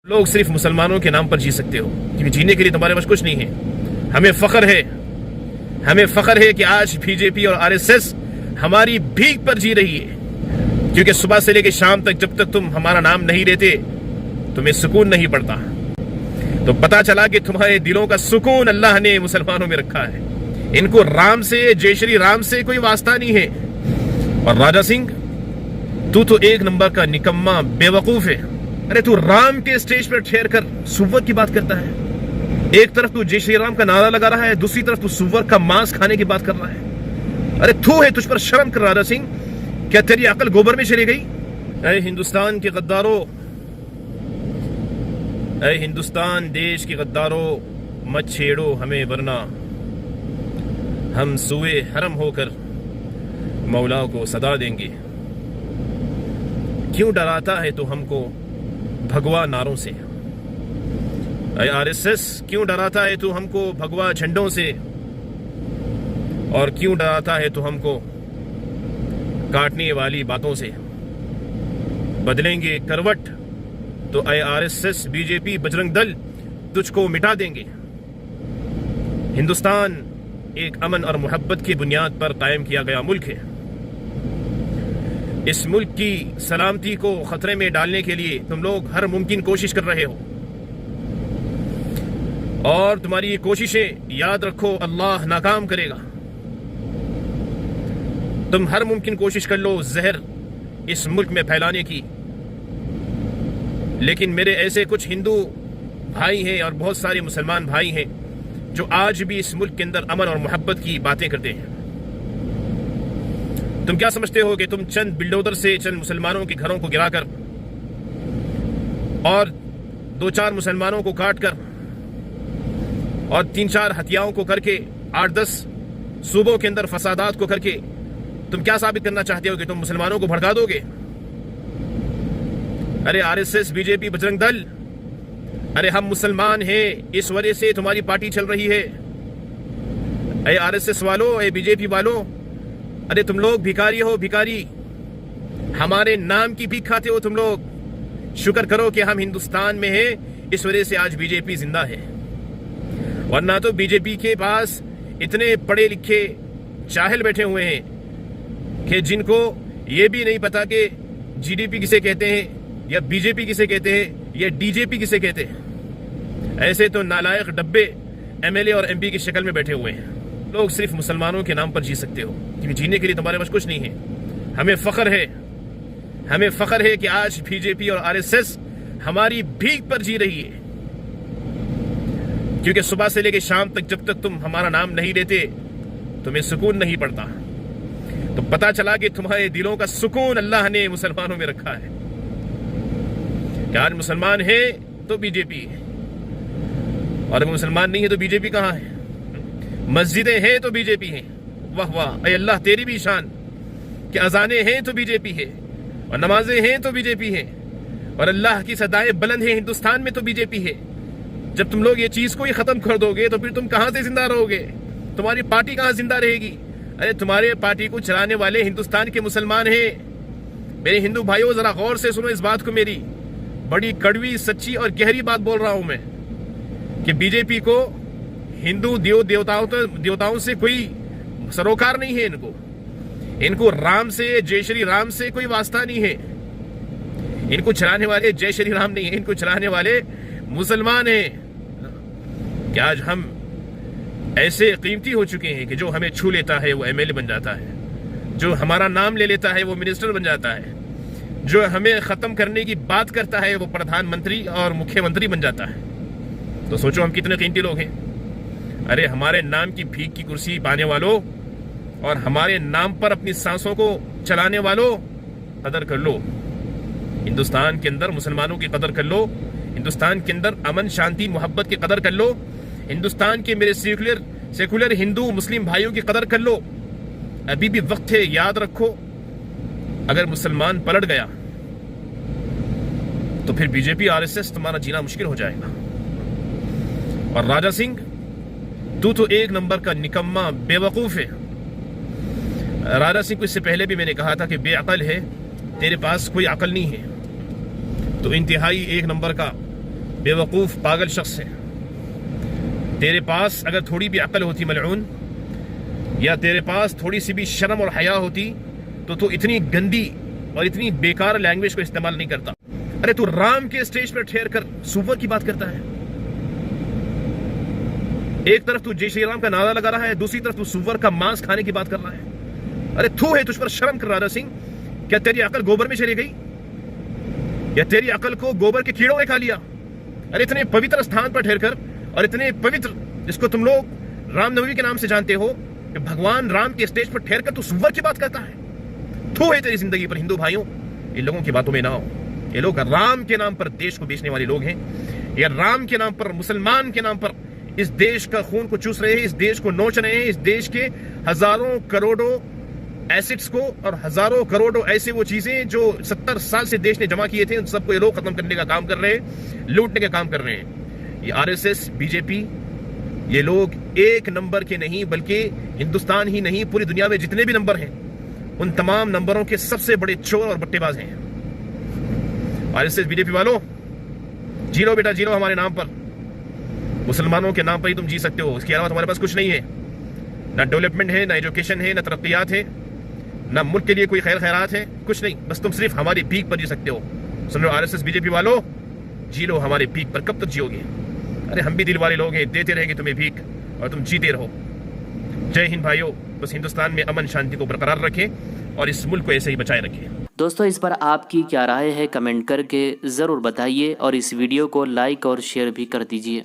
लोग सिर्फ मुसलमानों के नाम पर जी सकते हो, क्योंकि जीने के लिए तुम्हारे पास कुछ नहीं है। हमें फख्र है कि आज बीजेपी और आरएसएस हमारी भीख पर जी रही है, क्योंकि सुबह से लेकर शाम तक जब तक तुम हमारा नाम नहीं लेते तुम्हें सुकून नहीं पड़ता। तो पता चला कि तुम्हारे दिलों का सुकून अल्लाह ने मुसलमानों में रखा है। इनको राम से, जय श्री राम से कोई वास्ता नहीं है। और राजा सिंह, तू तो एक नंबर का निकम्मा बेवकूफ है। अरे तू राम के स्टेज पर ठहर कर सुवर की बात करता है। एक तरफ तू जय श्री राम का नारा लगा रहा है, दूसरी तरफ तू सुवर का मांस खाने की बात कर रहा है। अरे तू है, तुझ पर शर्म कर राजा सिंह। क्या तेरी अकल गोबर में चली गई? ऐ हिंदुस्तान के गद्दारों, ऐ हिंदुस्तान देश के गद्दारों, मत छेड़ो हमें वरना हम सुए हरम होकर मौला को सदा देंगे। क्यों डराता है तो हमको भगवा नारों से? ऐ आरएसएस, क्यों डराता है तू हमको भगवा झंडों से? और क्यों डराता है तू हमको काटने वाली बातों से? बदलेंगे करवट तो ऐ आरएसएस, बीजेपी, बजरंग दल तुझको मिटा देंगे। हिंदुस्तान एक अमन और मोहब्बत की बुनियाद पर कायम किया गया मुल्क है। इस मुल्क की सलामती को खतरे में डालने के लिए तुम लोग हर मुमकिन कोशिश कर रहे हो, और तुम्हारी ये कोशिशें याद रखो अल्लाह नाकाम करेगा। तुम हर मुमकिन कोशिश कर लो जहर इस मुल्क में फैलाने की, लेकिन मेरे ऐसे कुछ हिंदू भाई हैं और बहुत सारे मुसलमान भाई हैं जो आज भी इस मुल्क के अंदर अमन और मोहब्बत की बातें करते हैं। तुम क्या समझते हो कि तुम चंद बिल्डोजर से चंद मुसलमानों के घरों को गिराकर और 2-4 मुसलमानों को काटकर और 3-4 हत्याओं को करके 8-10 सूबों के अंदर फसादात को करके तुम क्या साबित करना चाहते हो कि तुम मुसलमानों को भड़का दोगे? अरे आरएसएस, बीजेपी, बजरंग दल, अरे हम मुसलमान हैं, इस वजह से तुम्हारी पार्टी चल रही है। अरे आरएसएस वालों, अरे बीजेपी वालों, अरे तुम लोग भिखारी हो, भिखारी। हमारे नाम की भीख खाते हो तुम लोग। शुक्र करो कि हम हिंदुस्तान में हैं, इस वजह से आज बीजेपी जिंदा है। वरना तो बीजेपी के पास इतने पढ़े लिखे चाहल बैठे हुए हैं कि जिनको ये भी नहीं पता कि जीडीपी किसे कहते हैं, या बीजेपी किसे कहते हैं, या डीजेपी किसे कहते हैं। ऐसे तो नालायक डब्बे एमएलए और एमपी की शक्ल में बैठे हुए हैं। लोग सिर्फ मुसलमानों के नाम पर जी सकते हो, क्योंकि जीने के लिए तुम्हारे पास कुछ नहीं है। हमें फख्र है कि आज बीजेपी और आरएसएस हमारी भीख पर जी रही है, क्योंकि सुबह से लेकर शाम तक जब तक तुम हमारा नाम नहीं लेते तुम्हें सुकून नहीं पड़ता। तो पता चला कि तुम्हारे दिलों का सुकून अल्लाह ने मुसलमानों में रखा है। यार मुसलमान है तो बीजेपी है, और अगर मुसलमान नहीं है तो बीजेपी कहाँ है? मस्जिदें हैं तो बीजेपी है। वाह वाह, अय अल्लाह तेरी भी शान कि अजानें हैं तो बीजेपी है, और नमाजें हैं तो बीजेपी है, और अल्लाह की सदाएं बुलंद है हिंदुस्तान में तो बीजेपी है। जब तुम लोग ये चीज को ही खत्म कर दोगे तो फिर तुम कहां से जिंदा रहोगे? तुम्हारी पार्टी कहां जिंदा रहेगी? अरे तुम्हारे पार्टी को चलाने वाले हिंदुस्तान के मुसलमान हैं। मेरे हिंदू भाइयों, जरा गौर से सुनो इस बात को। मेरी बड़ी कड़वी, सच्ची और गहरी बात बोल रहा हूं मैं कि बीजेपी को हिंदू देवताओं से कोई सरोकार नहीं है। इनको राम से, जय श्री राम से कोई वास्ता नहीं है। इनको चलाने वाले जय श्री राम नहीं है, इनको चलाने वाले मुसलमान हैं। क्या आज हम ऐसे कीमती हो चुके हैं कि जो हमें छू लेता है वो एमएलए बन जाता है, जो हमारा नाम ले लेता है वो मिनिस्टर बन जाता है, जो हमें खत्म करने की बात करता है वो प्रधानमंत्री और मुख्यमंत्री बन जाता है। तो सोचो हम कितने कीमती लोग हैं। अरे हमारे नाम की भीख की कुर्सी पाने वालों, और हमारे नाम पर अपनी सांसों को चलाने वालों, कदर कर लो। हिंदुस्तान के अंदर मुसलमानों की कदर कर लो। हिंदुस्तान के अंदर अमन, शांति, मोहब्बत की कदर कर लो। हिंदुस्तान के मेरे सेकुलर हिंदू मुस्लिम भाइयों की कदर कर लो। अभी भी वक्त है, याद रखो। अगर मुसलमान पलट गया तो फिर बीजेपी, आरएसएस तुम्हारा जीना मुश्किल हो जाएगा। और राजा सिंह, तू तो एक नंबर का निकम्मा बेवकूफ है। राजा सिंह को इससे पहले भी मैंने कहा था कि बेअकल है, तेरे पास कोई अकल नहीं है। तो इंतहाई एक नंबर का बेवकूफ़ पागल शख्स है। तेरे पास अगर थोड़ी भी अक्ल होती मलऊन, या तेरे पास थोड़ी सी भी शर्म और हया होती, तो तू इतनी गंदी और इतनी बेकार लैंग्वेज को इस्तेमाल नहीं करता। अरे तू राम के स्टेज पर ठहर कर सुवर की बात करता है। एक तरफ तू जय श्री राम का नारा लगा रहा है, दूसरी तरफ तू सुवर का मांस खाने की बात कर रहा है। अरे थू है तुझ पर शर्म कर राजा सिंह। क्या तेरी अकल गोबर में चली गई, या तेरी अकल को गोबर के कीड़ों ने खा लिया? अरे इतने पवित्र स्थान पर ठहरकर, और इतने पवित्र जिसको तुम लोग रामनवमी के नाम से जानते हो, कि भगवान राम के स्टेज पर ठहरकर तू सुवर की बात करता है। थू है तेरी जिंदगी पर। हिंदू भाइयों, इन लोगों की बातों में ना आओ। ये लोग राम के नाम पर देश को बेचने वाले लोग हैं। या राम के नाम पर, मुसलमान के नाम पर इस देश का खून को चूस रहे हैं, इस देश को नोच रहे हैं, इस देश के हजारों करोड़ों एसेट्स को और हजारों करोड़ों ऐसे वो चीजें जो 70 साल से देश ने जमा किए थे, उन सबको ये लोग खत्म करने का काम कर रहे हैं, लूटने का काम कर रहे हैं। ये आरएसएस, बीजेपी, ये लोग एक नंबर के नहीं, बल्कि हिंदुस्तान ही नहीं पूरी दुनिया में जितने भी नंबर हैं, उन तमाम नंबरों के सबसे बड़े चोर और बट्टेबाज हैं। आरएसएस, बीजेपी वालों, जी लो बेटा, जी लो हमारे नाम पर। मुसलमानों के नाम पर ही तुम जी सकते हो, इसके अलावा तुम्हारे पास कुछ नहीं है। ना डेवलपमेंट है, ना एजुकेशन है, ना तरक्कियात है, ना मुल्क के लिए कोई खैर खैरात है, कुछ नहीं। बस तुम सिर्फ हमारी भीख पर जी सकते हो। सुन लो आरएसएस, बीजेपी वालों, जी लो हमारे भीख पर। कब तक जियोगे? अरे हम भी दिल वाले लोग हैं, देते रहेंगे तुम्हें भीख और तुम जीते रहो। जय हिंद भाइयों। बस हिंदुस्तान में अमन शांति को बरकरार रखें और इस मुल्क को ऐसे ही बचाए रखें। दोस्तों, इस पर आपकी क्या राय है कमेंट करके ज़रूर बताइए, और इस वीडियो को लाइक और शेयर भी कर दीजिए।